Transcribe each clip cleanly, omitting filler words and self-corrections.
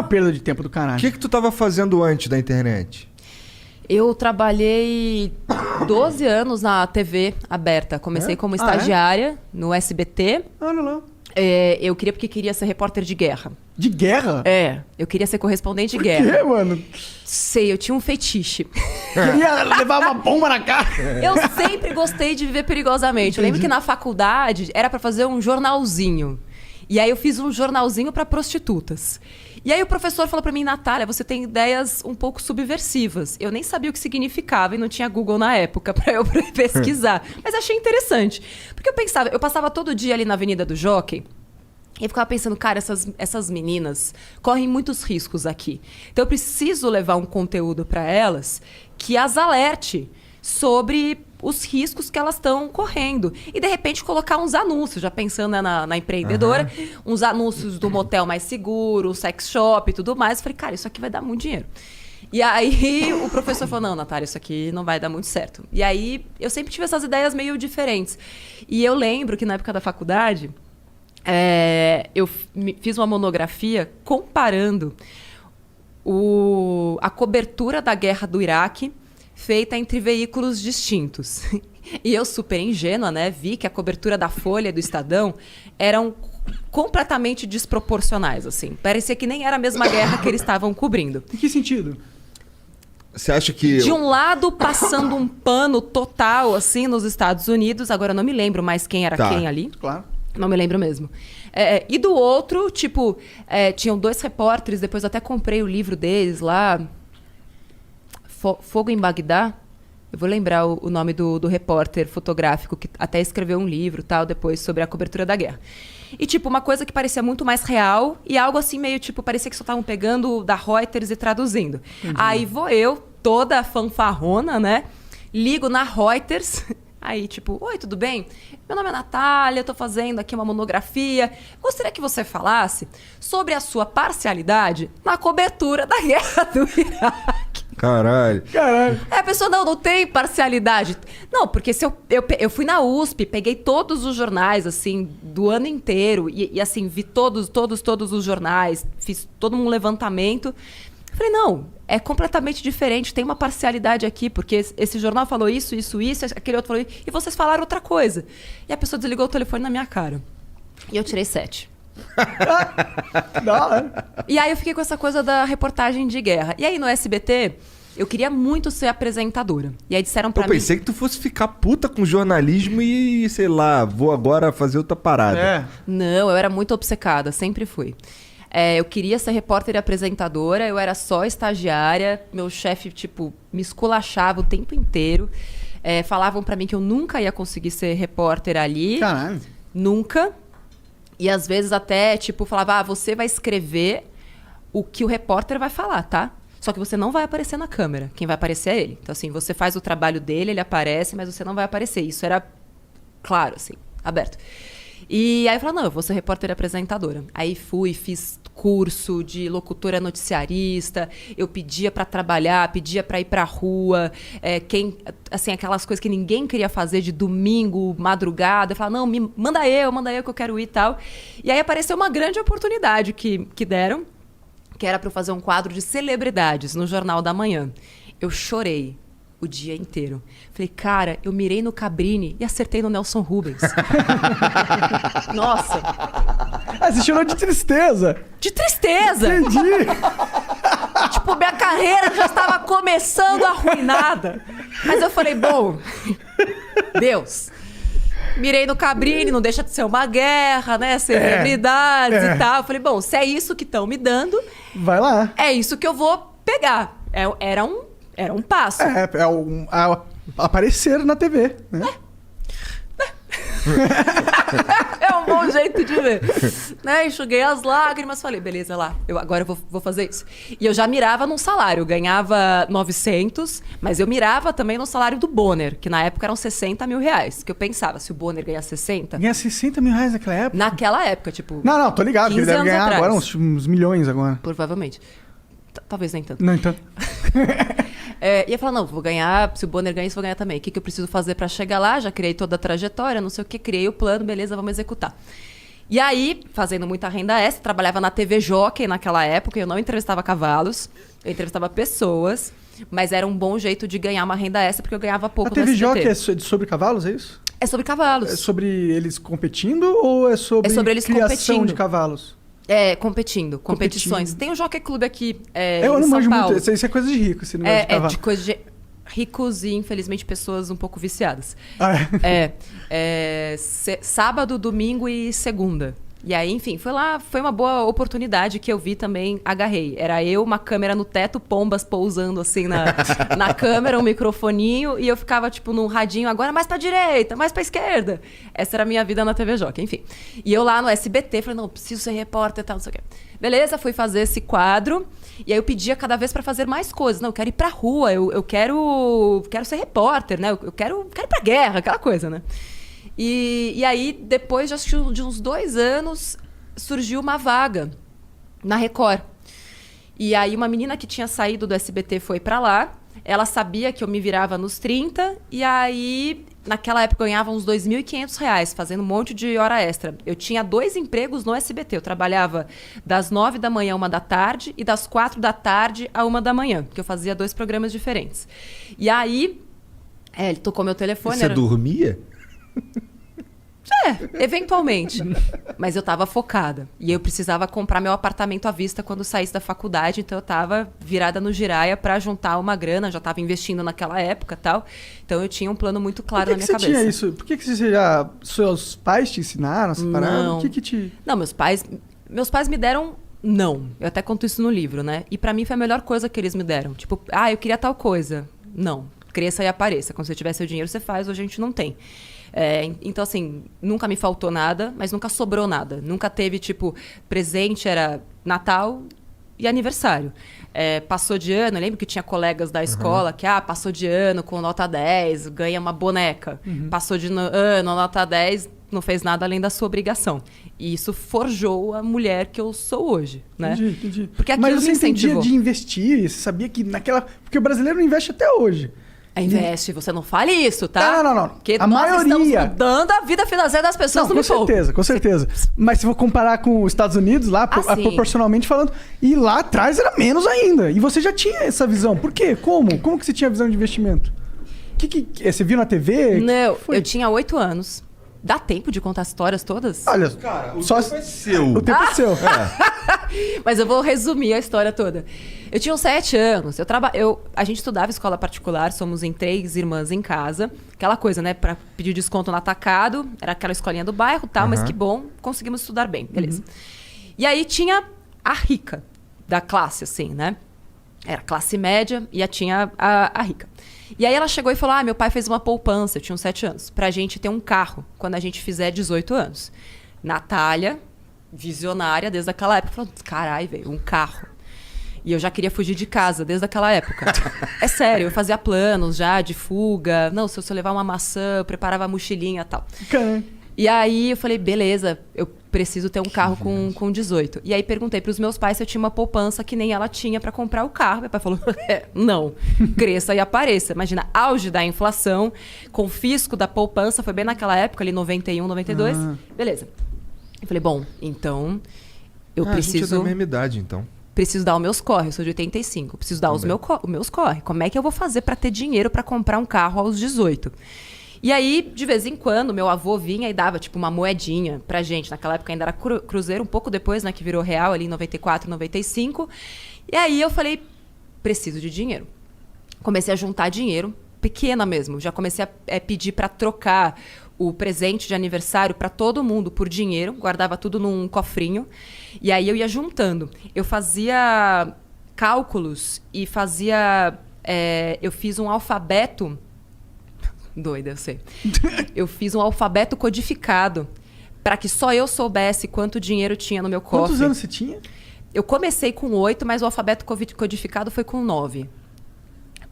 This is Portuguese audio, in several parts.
Uma perda de tempo do O caralho. que tu tava fazendo antes da internet? Eu trabalhei 12 anos na TV aberta. Comecei como estagiária no SBT. Olha lá. Eu porque queria ser repórter de guerra. De guerra? Eu queria ser correspondente de Por guerra. quê, mano? Sei, eu tinha um fetiche. Queria levar uma bomba na cara. Eu sempre gostei de viver perigosamente. Eu lembro que na faculdade era pra fazer um jornalzinho. E aí eu fiz um jornalzinho pra prostitutas. E aí o professor falou pra mim, Natália, você tem ideias um pouco subversivas. Eu nem sabia o que significava e não tinha Google na época pra eu pesquisar. Mas achei interessante. Porque eu passava todo dia ali na Avenida do Jockey. E eu ficava pensando, cara, essas meninas correm muitos riscos aqui. Então eu preciso levar um conteúdo para elas que as alerte sobre os riscos que elas estão correndo. E, de repente, colocar uns anúncios, já pensando na empreendedora, uns anúncios do motel mais seguro, sex shop e tudo mais. Eu falei, cara, isso aqui vai dar muito dinheiro. E aí o professor falou, não, Natália, isso aqui não vai dar muito certo. E aí eu sempre tive essas ideias meio diferentes. E eu lembro que na época da faculdade... eu fiz uma monografia comparando a cobertura da guerra do Iraque feita entre veículos distintos. E eu, super ingênua, né, vi que a cobertura da Folha e do Estadão eram completamente desproporcionais, assim. Parecia que nem era a mesma guerra que eles estavam cobrindo. Em que sentido? Você acha que... De um lado, passando um pano total, assim, nos Estados Unidos. Agora, eu não me lembro mais quem era quem ali. Claro. Não me lembro mesmo. E do outro, tipo, tinham 2 repórteres, depois eu até comprei o livro deles lá. Fogo em Bagdá. Eu vou lembrar o nome do repórter fotográfico, que até escreveu um livro, tal, depois, sobre a cobertura da guerra. E, tipo, uma coisa que parecia muito mais real e algo assim meio, tipo, parecia que só estavam pegando da Reuters e traduzindo. Entendi. Aí vou eu, toda fanfarrona, né? Ligo na Reuters... Aí, tipo, oi, tudo bem? Meu nome é Natália, eu tô fazendo aqui uma monografia. Gostaria que você falasse sobre a sua parcialidade na cobertura da guerra do Iraque. Caralho. A pessoa, não tem parcialidade. Não, porque se eu fui na USP, peguei todos os jornais, assim, do ano inteiro. E assim, vi todos os jornais. Fiz todo um levantamento. Falei, não, é completamente diferente, tem uma parcialidade aqui, porque esse jornal falou isso, aquele outro falou isso, e vocês falaram outra coisa. E a pessoa desligou o telefone na minha cara. E eu tirei 7. E aí eu fiquei com essa coisa da reportagem de guerra. E aí no SBT, eu queria muito ser apresentadora. E aí disseram pra mim... Eu pensei que tu fosse ficar puta com jornalismo e, sei lá, vou agora fazer outra parada. Não, eu era muito obcecada, sempre fui. Eu queria ser repórter e apresentadora, eu era só estagiária, meu chefe, tipo, me esculachava o tempo inteiro. Falavam pra mim que eu nunca ia conseguir ser repórter ali. Caralho. Nunca. E às vezes até, tipo, falava, você vai escrever o que o repórter vai falar, tá? Só que você não vai aparecer na câmera, quem vai aparecer é ele. Então, assim, você faz o trabalho dele, ele aparece, mas você não vai aparecer. Isso era claro, assim, aberto. E aí eu falei, não, eu vou ser repórter e apresentadora. Aí fiz curso de locutora noticiarista, eu pedia pra trabalhar, pedia pra ir pra rua, assim, aquelas coisas que ninguém queria fazer de domingo, madrugada. Eu falava, não, manda eu que eu quero ir e tal. E aí apareceu uma grande oportunidade que deram, que era pra eu fazer um quadro de celebridades no Jornal da Manhã. Eu chorei o dia inteiro. Falei, cara, eu mirei no Cabrini e acertei no Nelson Rubens. Nossa. Você chorou de tristeza. De tristeza. Entendi. Tipo, minha carreira já estava começando arruinada. Mas eu falei, bom, Deus, mirei no Cabrini, não deixa de ser uma guerra, né? Celebridades e tal. Eu falei, bom, se é isso que estão me dando... Vai lá. É isso que eu vou pegar. Era um passo. Aparecer na TV, né? É um bom jeito de ver. Né? Enxuguei as lágrimas, falei, beleza, lá, agora eu vou fazer isso. E eu já mirava num salário, eu ganhava 900, mas eu mirava também no salário do Bonner, que na época eram 60 mil reais. Que eu pensava, se o Bonner ganhar 60... Ganha 60 mil reais naquela época? Naquela época, tipo... Não, tô ligado, que ele deve ganhar atrás. agora uns milhões agora. Provavelmente. Talvez nem tanto. Não, então... Ia falar, não, vou ganhar, se o Bonner ganha isso, vou ganhar também. O que eu preciso fazer pra chegar lá? Já criei toda a trajetória, não sei o que, criei o plano, beleza, vamos executar. E aí, fazendo muita renda extra, trabalhava na TV Jockey naquela época, eu não entrevistava cavalos, eu entrevistava pessoas, mas era um bom jeito de ganhar uma renda extra, porque eu ganhava pouco A TV no SBT. Jockey é sobre cavalos, é isso? É sobre cavalos. É sobre eles competindo ou é sobre, eles criação competindo. de cavalos? É, competições. Tem o Jockey Club aqui Eu em não São manjo Paulo. muito, isso é coisa de rico, esse negócio de É cavalo. de coisa de ricos e, infelizmente, pessoas um pouco viciadas. Ah, é. Sábado, domingo e segunda. E aí, enfim, foi uma boa oportunidade que eu vi também, agarrei. Era eu, uma câmera no teto, pombas pousando assim na câmera, um microfoninho, e eu ficava, tipo, num radinho, agora mais pra direita, mais pra esquerda. Essa era a minha vida na TV Jockey, enfim. E eu lá no SBT, falei, não, preciso ser repórter e tal, não sei o quê. Beleza, fui fazer esse quadro, e aí eu pedia cada vez pra fazer mais coisas. Não, eu quero ir pra rua, eu quero ser repórter, né? Eu quero ir pra guerra, aquela coisa, né? E aí, depois de uns 2 anos, surgiu uma vaga na Record. E aí, uma menina que tinha saído do SBT foi pra lá. Ela sabia que eu me virava nos 30. E aí, naquela época, eu ganhava uns R$2.500, fazendo um monte de hora extra. Eu tinha 2 empregos no SBT. Eu trabalhava das 9 da manhã à 1 da tarde e das 4 da tarde à 1 da manhã, porque eu fazia 2 programas diferentes. E aí, ele tocou meu telefone. Você dormia? Eventualmente. Mas eu tava focada. E eu precisava comprar meu apartamento à vista quando saísse da faculdade. Então eu tava virada no giraia pra juntar uma grana. Já tava investindo naquela época e tal. Então eu tinha um plano muito claro na minha cabeça. Por que você tinha isso? Por que você já... Seus pais te ensinaram essa parada? Não. O que te... Não, meus pais me deram não. Eu até conto isso no livro, né? E pra mim foi a melhor coisa que eles me deram. Tipo, eu queria tal coisa. Não. Cresça e apareça. Quando você tiver seu dinheiro, você faz. Hoje a gente não tem. Então, assim, nunca me faltou nada, mas nunca sobrou nada. Nunca teve, tipo, presente era Natal e aniversário. Passou de ano, eu lembro que tinha colegas da escola que, passou de ano com nota 10, ganha uma boneca. Passou de ano, nota 10, não fez nada além da sua obrigação. E isso forjou a mulher que eu sou hoje, né? Entendi. Porque aquilo Mas você me incentivou. entendia de investir? Você sabia que naquela... Porque o brasileiro não investe até hoje. Investe, você não fale isso, tá? Não. Porque A nós estamos maioria... mudando a vida financeira das pessoas no pouco. Com certeza. Mas se for comparar com os Estados Unidos, lá, sim. proporcionalmente falando, e lá atrás era menos ainda. E você já tinha essa visão. Por quê? Como? Como que você tinha visão de investimento? Você viu na TV? Não, eu tinha 8 anos. Dá tempo de contar as histórias todas? Olha, Cara, o só tempo é seu. o tempo é seu. Mas eu vou resumir a história toda. Eu tinha uns 7 anos. A gente estudava escola particular, somos em 3 irmãs em casa. Aquela coisa, né? Pra pedir desconto no atacado. Era aquela escolinha do bairro e tal, mas que bom, conseguimos estudar bem. Beleza. E aí tinha a rica da classe, assim, né? Era classe média e tinha a rica. E aí ela chegou e falou, meu pai fez uma poupança, eu tinha uns 7 anos, pra gente ter um carro quando a gente fizer 18 anos. Natália, visionária desde aquela época, falou, carai, velho, um carro. E eu já queria fugir de casa desde aquela época. É sério, eu fazia planos já de fuga. Não, se eu levar uma maçã, eu preparava a mochilinha e tal. E aí eu falei, beleza, eu preciso ter um carro com 18. E aí perguntei para os meus pais se eu tinha uma poupança que nem ela tinha para comprar o carro. Meu pai falou, não, cresça e apareça. Imagina, auge da inflação, confisco da poupança, foi bem naquela época, ali 91, 92. Beleza. Eu falei, bom, então eu preciso... A gente é da mesma idade, então. Preciso dar os meus corre, eu sou de 85. Preciso dar os meus corre. Como é que eu vou fazer para ter dinheiro para comprar um carro aos 18? E aí, de vez em quando, meu avô vinha e dava, tipo, uma moedinha pra gente. Naquela época ainda era cruzeiro, um pouco depois, né, que virou real, ali em 94, 95. E aí eu falei, preciso de dinheiro. Comecei a juntar dinheiro, pequena mesmo. Já comecei a pedir pra trocar o presente de aniversário pra todo mundo por dinheiro. Guardava tudo num cofrinho. E aí eu ia juntando. Eu fazia cálculos e fazia... eu fiz um alfabeto... Doida, eu sei. Eu fiz um alfabeto codificado para que só eu soubesse quanto dinheiro tinha no meu cofre. Quantos anos você tinha? Eu comecei com 8, mas o alfabeto codificado foi com 9.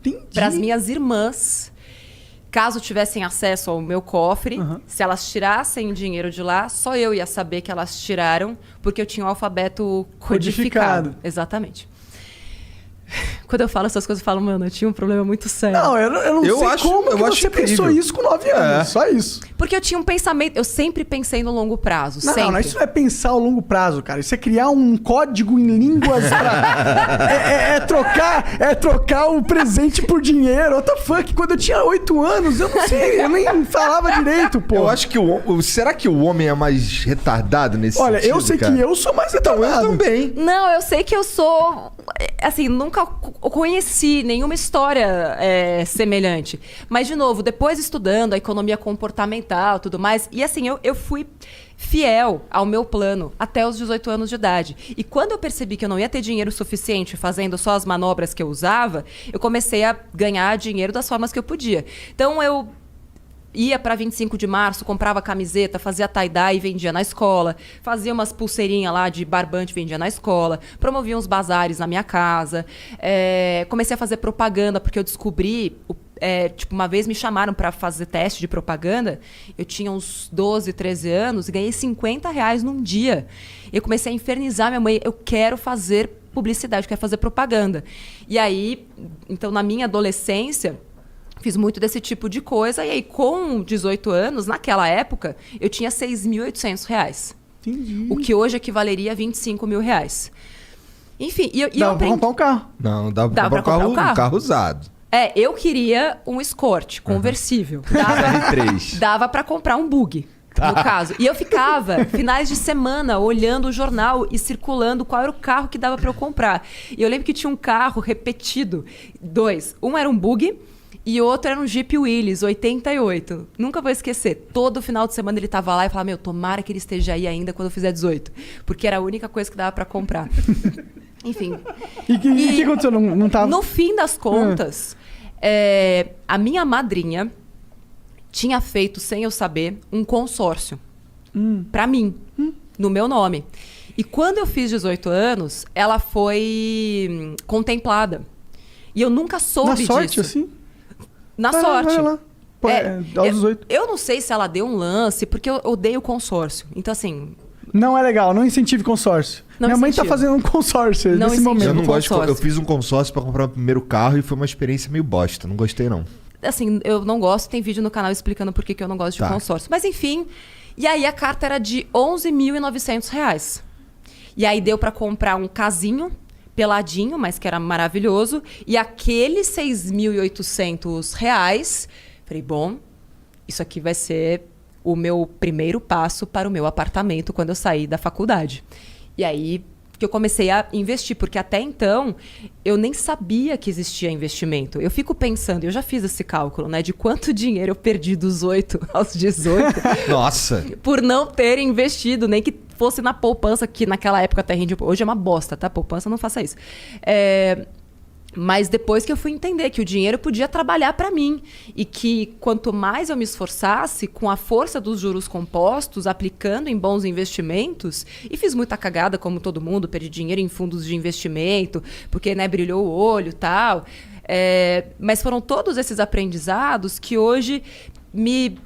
Entendi. Para as minhas irmãs, caso tivessem acesso ao meu cofre, se elas tirassem dinheiro de lá, só eu ia saber que elas tiraram, porque eu tinha o alfabeto codificado. Exatamente. Quando eu falo essas coisas, eu falo, mano, eu tinha um problema muito sério. Não, eu não Eu sei acho- como eu que acho você pensou incrível. isso com 9 anos. Só isso. Porque eu tinha um pensamento, eu sempre pensei no longo prazo, Não, sempre. não, isso não é pensar ao longo prazo, cara. Isso é criar um código em línguas pra... é trocar o presente por dinheiro. What the fuck? Quando eu tinha 8 anos, eu não sei, eu nem falava direito, pô. Eu acho que será que o homem é mais retardado nesse Olha, sentido, eu sei cara? que eu sou mais Então, retardado. eu também. Não, eu sei que eu sou... Assim, nunca conheci nenhuma história semelhante. Mas, de novo, depois estudando a economia comportamental e tudo mais, e assim, eu fui fiel ao meu plano até os 18 anos de idade. E quando eu percebi que eu não ia ter dinheiro suficiente fazendo só as manobras que eu usava, eu comecei a ganhar dinheiro das formas que eu podia. Então, eu ia para 25 de março, comprava camiseta, fazia tie-dye e vendia na escola, fazia umas pulseirinhas lá de barbante e vendia na escola, promovia uns bazares na minha casa, comecei a fazer propaganda porque eu descobri... tipo, uma vez me chamaram para fazer teste de propaganda, eu tinha uns 12, 13 anos e ganhei R$50 num dia. Eu comecei a infernizar minha mãe, eu quero fazer publicidade, eu quero fazer propaganda. E aí, então na minha adolescência, fiz muito desse tipo de coisa, e aí com 18 anos, naquela época, eu tinha R$6.800. Entendi. O que hoje equivaleria a R$25 mil. Enfim, e eu Dá pra aprendi... comprar um carro. Não, dá Dá pra pra comprar comprar um carro? um carro usado. eu queria um Escort conversível. R3. Dava pra comprar um bug, no caso. E eu ficava finais de semana olhando o jornal e circulando qual era o carro que dava pra eu comprar. E eu lembro que tinha um carro repetido, 2. Um era um bug e o outro era um Jeep Willys, 88. Nunca vou esquecer. Todo final de semana ele tava lá e falava, meu, tomara que ele esteja aí ainda quando eu fizer 18. Porque era a única coisa que dava pra comprar. Enfim. E o que aconteceu? Não tava... No fim das contas, a minha madrinha tinha feito, sem eu saber, um consórcio pra mim, no meu nome. E quando eu fiz 18 anos, ela foi contemplada. E eu nunca soube disso. Na sorte, assim? Na Vai lá, sorte. vai lá. Pô, aos 18. Eu não sei se ela deu um lance, porque eu odeio consórcio. Então, assim... Não é legal, não incentive consórcio. Não Minha mãe tá incentiva. fazendo um consórcio Não nesse incentiva. momento. Eu não gosto de, consórcio. eu fiz um consórcio pra comprar o primeiro carro e foi uma experiência meio bosta. Não gostei, não. Assim, eu não gosto, tem vídeo no canal explicando por que eu não gosto de Tá. consórcio. Mas enfim, e aí a carta era de R$11.900. E aí deu pra comprar um casinho, peladinho, mas que era maravilhoso. E aqueles R$6.800, falei, bom, isso aqui vai ser o meu primeiro passo para o meu apartamento quando eu sair da faculdade. E aí que eu comecei a investir, porque até então eu nem sabia que existia investimento. Eu fico pensando, eu já fiz esse cálculo, né, de quanto dinheiro eu perdi dos 8 aos 18 Nossa. por não ter investido, nem que fosse na poupança, que naquela época até rendia. Hoje é uma bosta, tá? Poupança, não faça isso. Mas depois que eu fui entender que o dinheiro podia trabalhar para mim e que quanto mais eu me esforçasse com a força dos juros compostos, aplicando em bons investimentos, e fiz muita cagada como todo mundo, perdi dinheiro em fundos de investimento, porque né, brilhou o olho e tal. Mas foram todos esses aprendizados que hoje me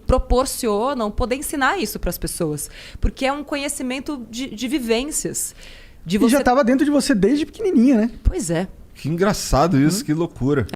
proporcionam poder ensinar isso para as pessoas. Porque é um conhecimento de vivências. E já tava dentro de você desde pequenininha, né? Pois é. Que engraçado isso, que loucura.